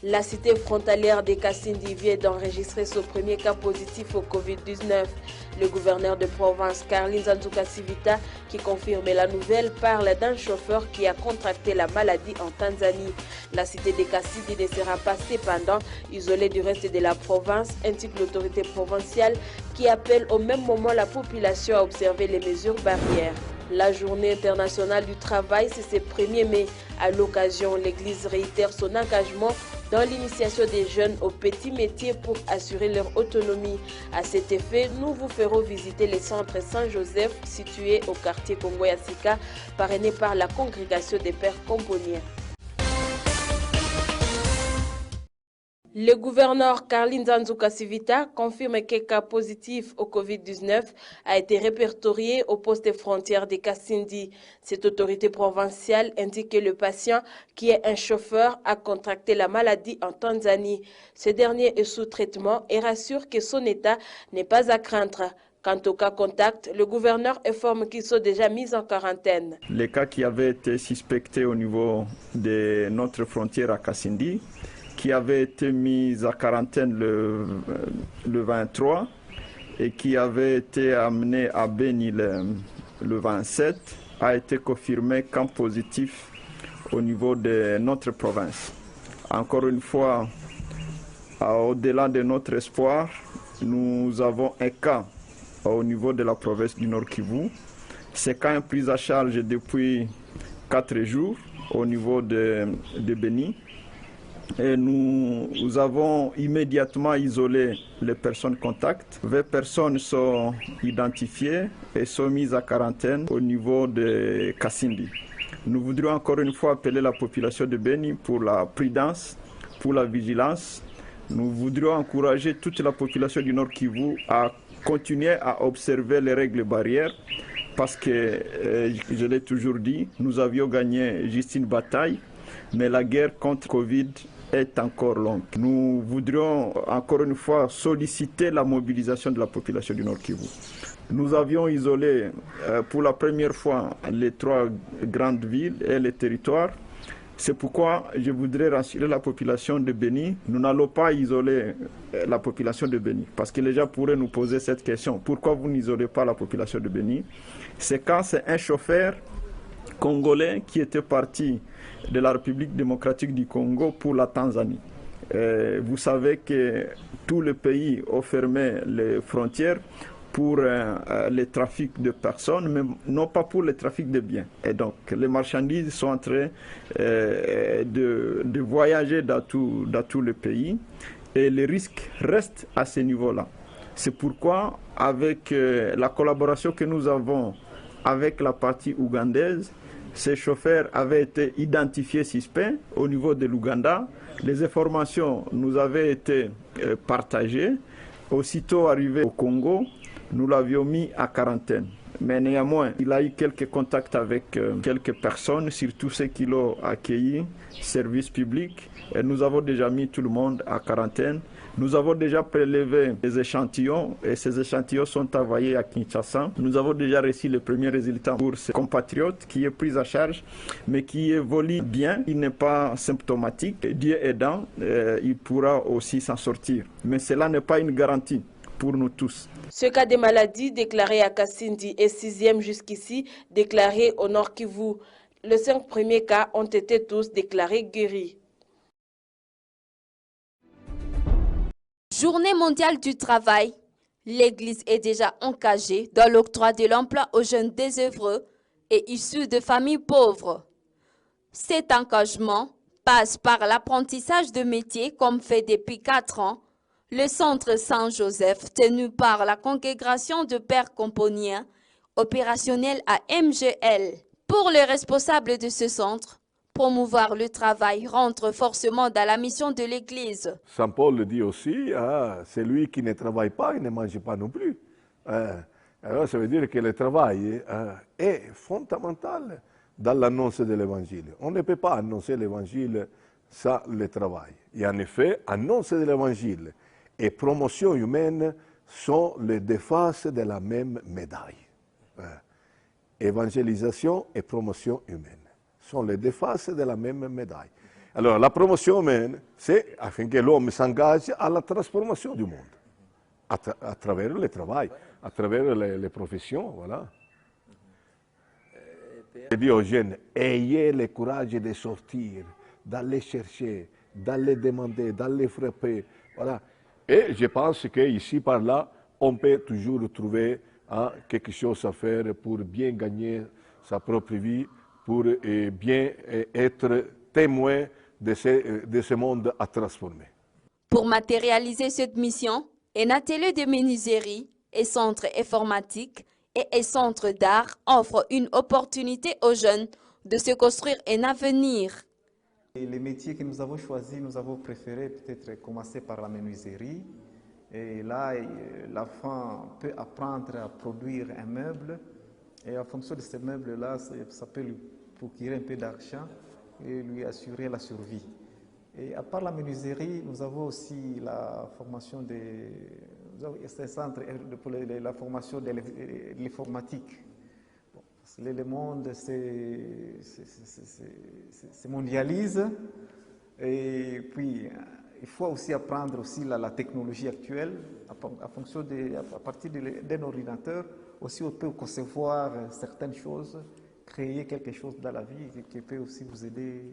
La cité frontalière de Kassindi vient d'enregistrer son premier cas positif au Covid-19. Le gouverneur de province, Carlin Nzanzuka Sivita, qui confirme la nouvelle, parle d'un chauffeur qui a contracté la maladie en Tanzanie. La cité de Kassindi ne sera pas cependant isolée du reste de la province, indique l'autorité provinciale qui appelle au même moment la population à observer les mesures barrières. La journée internationale du travail, c'est ce 1er mai. À l'occasion, l'Église réitère son engagement dans l'initiation des jeunes aux petits métiers pour assurer leur autonomie. À cet effet, nous vous ferons visiter le centre Saint-Joseph situé au quartier Congo-Yassika, parrainé par la congrégation des Pères Componiens. Le gouverneur Carlin Nzanzuka Sivita confirme qu'un cas positif au Covid-19 a été répertorié au poste frontière de Kassindi. Cette autorité provinciale indique que le patient, qui est un chauffeur, a contracté la maladie en Tanzanie. Ce dernier est sous traitement et rassure que son état n'est pas à craindre. Quant au cas contact, le gouverneur informe qu'ils sont déjà mis en quarantaine. Les cas qui avaient été suspectés au niveau de notre frontière à Kassindi, qui avait été mis à quarantaine le 23 et qui avait été amené à Beni le 27, a été confirmé comme positif au niveau de notre province. Encore une fois, au-delà de notre espoir, nous avons un cas au niveau de la province du Nord Kivu. Ce cas est pris à charge depuis 4 jours au niveau de Beni. Et nous avons immédiatement isolé les personnes contacts. 20 personnes sont identifiées et sont mises à quarantaine au niveau de Kassindi. Nous voudrions encore une fois appeler la population de Beni pour la prudence, pour la vigilance. Nous voudrions encourager toute la population du Nord Kivu à continuer à observer les règles barrières parce que, je l'ai toujours dit, nous avions gagné juste une bataille, mais la guerre contre Covid est encore longue. Nous voudrions encore une fois solliciter la mobilisation de la population du Nord Kivu. Nous avions isolé pour la première fois les 3 grandes villes et les territoires. C'est pourquoi je voudrais rassurer la population de Beni. Nous n'allons pas isoler la population de Beni, parce que les gens pourraient nous poser cette question. Pourquoi vous n'isolez pas la population de Beni? C'est quand c'est un chauffeur congolais qui était parti de la République démocratique du Congo pour la Tanzanie. Vous savez que tout le pays a fermé les frontières pour le trafic de personnes, mais non pas pour le trafic de biens. Et donc, les marchandises sont en train de voyager dans tout le pays et les risques restent à ce niveau-là. C'est pourquoi, avec la collaboration que nous avons avec la partie ougandaise, ces chauffeurs avaient été identifiés suspects au niveau de l'Ouganda. Les informations nous avaient été partagées. Aussitôt arrivés au Congo, nous l'avions mis à quarantaine. Mais néanmoins, il a eu quelques contacts avec quelques personnes, surtout ceux qui l'ont accueilli, service public. Et nous avons déjà mis tout le monde à quarantaine. Nous avons déjà prélevé des échantillons et ces échantillons sont envoyés à Kinshasa. Nous avons déjà reçu les premiers résultats pour ce compatriote qui est pris à charge, mais qui évolue bien. Il n'est pas symptomatique. Dieu aidant, il pourra aussi s'en sortir. Mais cela n'est pas une garantie pour nous tous. Ce cas de maladie déclaré à Kassindi est 6e jusqu'ici déclaré au Nord Kivu. Les 5 premiers cas ont été tous déclarés guéris. Journée mondiale du travail, l'Église est déjà engagée dans l'octroi de l'emploi aux jeunes désœuvreux et issus de familles pauvres. Cet engagement passe par l'apprentissage de métiers comme fait depuis 4 ans le centre Saint-Joseph tenu par la congrégation de Pères Componiens, opérationnel à MGL. Pour les responsables de ce centre, promouvoir le travail rentre forcément dans la mission de l'Église. Saint Paul le dit aussi, celui qui ne travaille pas, il ne mange pas non plus. Alors ça veut dire que le travail est fondamental dans l'annonce de l'Évangile. On ne peut pas annoncer l'Évangile sans le travail. Et en effet, annonce de l'Évangile et promotion humaine sont les deux faces de la même médaille. Évangélisation et promotion humaine sont les deux faces de la même médaille. Alors la promotion humaine, c'est afin que l'homme s'engage à la transformation du monde, à travers le travail, à travers les professions, voilà. Je dis aux jeunes, ayez le courage de sortir, d'aller chercher, d'aller demander, d'aller frapper, voilà. Et je pense qu'ici, par là, on peut toujours trouver quelque chose à faire pour bien gagner sa propre vie, pour bien être témoin de ce monde à transformer. Pour matérialiser cette mission, un atelier de menuiserie et centre informatique et un centre d'art offrent une opportunité aux jeunes de se construire un avenir. Et les métiers que nous avons choisis, nous avons préféré peut-être commencer par la menuiserie. Et là, l'enfant peut apprendre à produire un meuble. Et en fonction de ce meuble-là, ça peut lui procurer un peu d'argent et lui assurer la survie. Et à part la menuiserie, nous avons aussi la formation c'est un centre pour la formation de l'informatique. Le monde se mondialise et puis il faut aussi apprendre aussi la technologie actuelle à partir d'un ordinateur. Aussi on peut concevoir certaines choses, créer quelque chose dans la vie qui peut aussi vous aider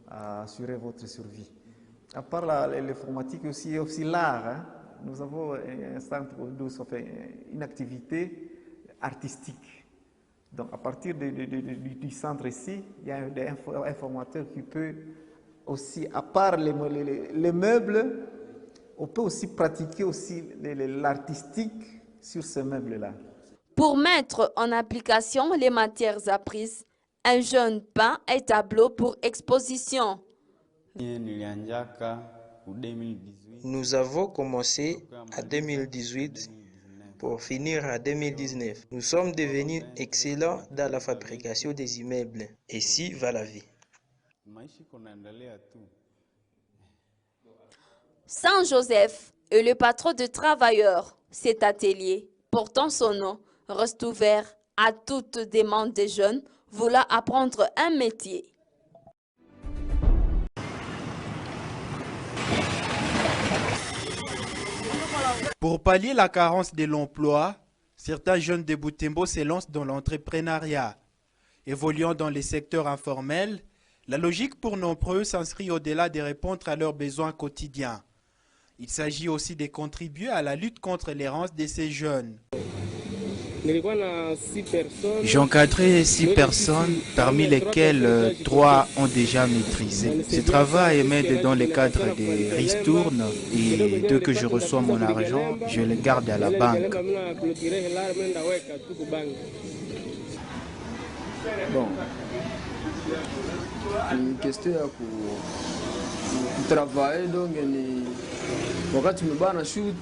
à assurer votre survie. À part l'informatique, aussi l'art. Hein. Nous avons un centre où nous faisons une activité artistique. Donc à partir du centre ici, il y a un informateur qui peut aussi, à part les meubles, on peut aussi pratiquer aussi l'artistique sur ces meubles-là. Pour mettre en application les matières apprises, un jeune peint un tableau pour exposition. Nous avons commencé en 2018 pour finir en 2019. Nous sommes devenus excellents dans la fabrication des immeubles. Et si va la vie. Saint-Joseph est le patron de travailleurs. Cet atelier, portant son nom, reste ouvert à toute demande des jeunes voulant apprendre un métier. Pour pallier la carence de l'emploi, certains jeunes de Butembo se lancent dans l'entrepreneuriat. Évoluant dans les secteurs informels, la logique pour nombreux s'inscrit au-delà de répondre à leurs besoins quotidiens. Il s'agit aussi de contribuer à la lutte contre l'errance de ces jeunes. J'ai encadré 6 personnes, parmi lesquelles 3 ont déjà maîtrisé. Ce travail m'aide dans le cadre des ristournes et dès que je reçois mon argent, je le garde à la banque. Bon, une question pour travailler, donc quand tu me bats, shoot.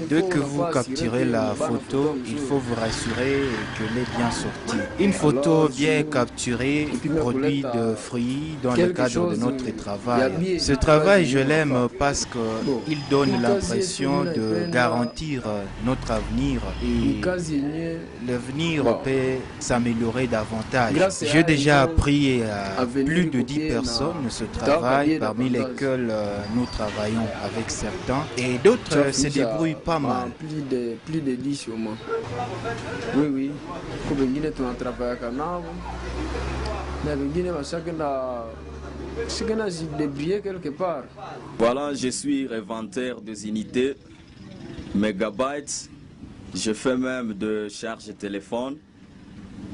Dès que vous capturez la photo, il faut vous rassurer qu'elle est bien sortie. Une photo bien capturée produit de fruits dans le cadre de notre travail. Ce travail, je l'aime parce qu'il donne l'impression de garantir notre avenir et l'avenir peut s'améliorer davantage. J'ai déjà appris à plus de 10 personnes ce travail, parmi lesquelles nous travaillons avec certains et d'autres se débrouille pas mal. Plus de 10 au moins. Oui. Comme on a travaillé avec un chacun a débrouillé quelque part. Voilà, je suis revendeur des unités, mégabytes. Je fais même de charge de téléphone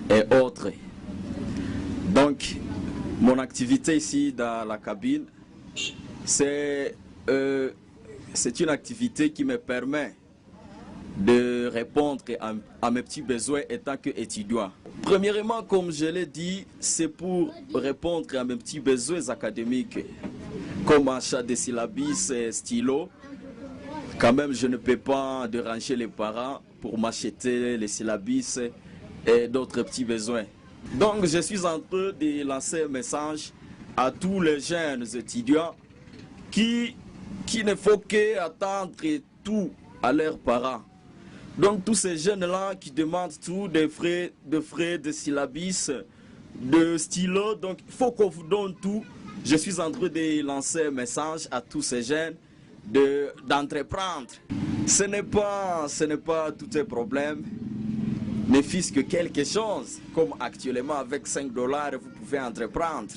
et autres. Donc, mon activité ici dans la cabine, c'est une activité qui me permet de répondre à mes petits besoins étant qu'étudiant. Premièrement, comme je l'ai dit, c'est pour répondre à mes petits besoins académiques, comme achat de syllabus et stylos. Quand même, je ne peux pas déranger les parents pour m'acheter les syllabus et d'autres petits besoins. Donc, je suis en train de lancer un message à tous les jeunes étudiants qui ne faut qu'attendre tout à leurs parents. Donc tous ces jeunes-là qui demandent tout des frais de syllabus, de stylo. Donc il faut qu'on vous donne tout. Je suis en train de lancer un message à tous ces jeunes d'entreprendre. Ce n'est pas tous les problèmes, ne fût-ce que quelque chose. Comme actuellement avec 5 $, vous pouvez entreprendre.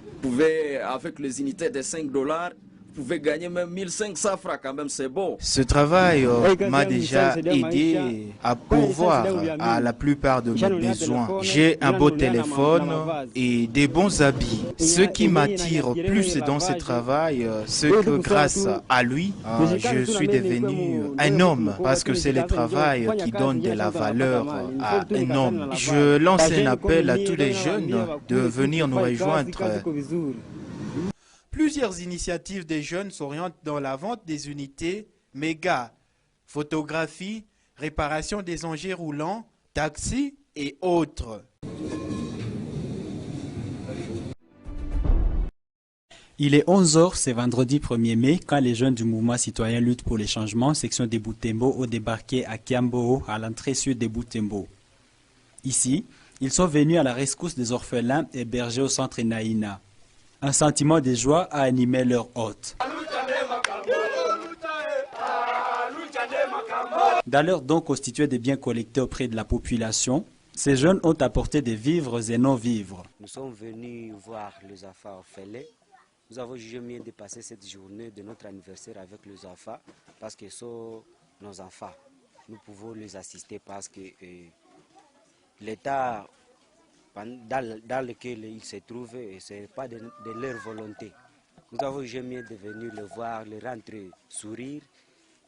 Vous pouvez, avec les unités de 5 $, vous pouvez gagner même 1500 francs, quand même c'est beau. Ce travail m'a déjà aidé à pourvoir à la plupart de mes besoins. J'ai un beau téléphone et des bons habits. Ce qui m'attire plus dans ce travail, c'est que grâce à lui, je suis devenu un homme, parce que c'est le travail qui donne de la valeur à un homme. Je lance un appel à tous les jeunes de venir nous rejoindre. Plusieurs initiatives des jeunes s'orientent dans la vente des unités méga, photographie, réparation des engins roulants, taxis et autres. Il est 11 h ce vendredi 1er mai quand les jeunes du mouvement citoyen Lutte pour les changements, section de Butembo, ont débarqué à Kiambo, à l'entrée sud de Butembo. Ici, ils sont venus à la rescousse des orphelins hébergés au centre Naïna. Un sentiment de joie a animé leur hôte. Dans leur don constitué de biens collectés auprès de la population, ces jeunes ont apporté des vivres et non-vivres. Nous sommes venus voir les enfants orphelins. Nous avons jugé mieux de passer cette journée de notre anniversaire avec les enfants parce que ce sont nos enfants. Nous pouvons les assister parce que l'État dans lequel ils se trouvent, ce n'est pas de leur volonté. Nous avons jamais de venir les voir, les rentrer, sourire,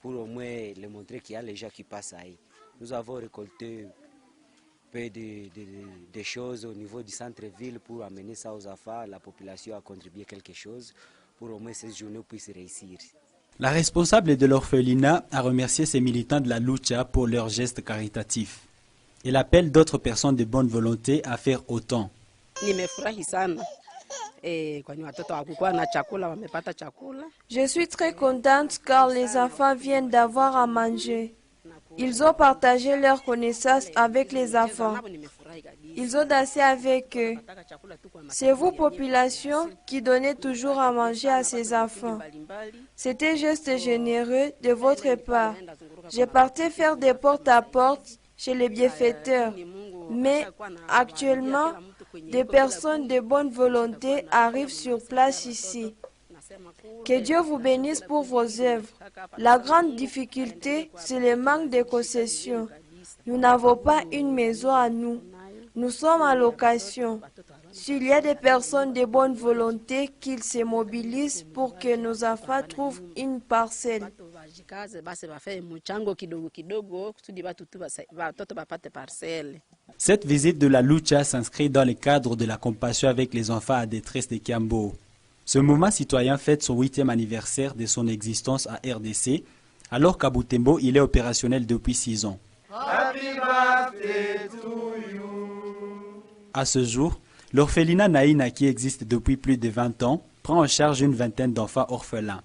pour au moins les montrer qu'il y a les gens qui passent ailleurs. Nous avons récolté peu de choses au niveau du centre-ville pour amener ça aux enfants. La population a contribué quelque chose pour au moins cette journée puisse réussir. La responsable de l'orphelinat a remercié ses militants de la lucha pour leurs gestes caritatifs. Elle appelle d'autres personnes de bonne volonté à faire autant. Je suis très contente car les enfants viennent d'avoir à manger. Ils ont partagé leurs connaissances avec les enfants. Ils ont dansé avec eux. C'est vous, population, qui donnez toujours à manger à ces enfants. C'était un geste généreux de votre part. J'ai parti faire des porte-à-porte chez les bienfaiteurs. Mais actuellement, des personnes de bonne volonté arrivent sur place ici. Que Dieu vous bénisse pour vos œuvres. La grande difficulté, c'est le manque de concessions. Nous n'avons pas une maison à nous. Nous sommes à location. S'il y a des personnes de bonne volonté, qu'ils se mobilisent pour que nos enfants trouvent une parcelle. Cette visite de la lucha s'inscrit dans le cadre de la compassion avec les enfants à détresse de Kiambo. Ce mouvement citoyen fête son 8e anniversaire de son existence à RDC, alors qu'à Butembo, il est opérationnel depuis 6 ans. Happy birthday to you. À ce jour, l'orphelinat Naïna, qui existe depuis plus de 20 ans, prend en charge une vingtaine d'enfants orphelins.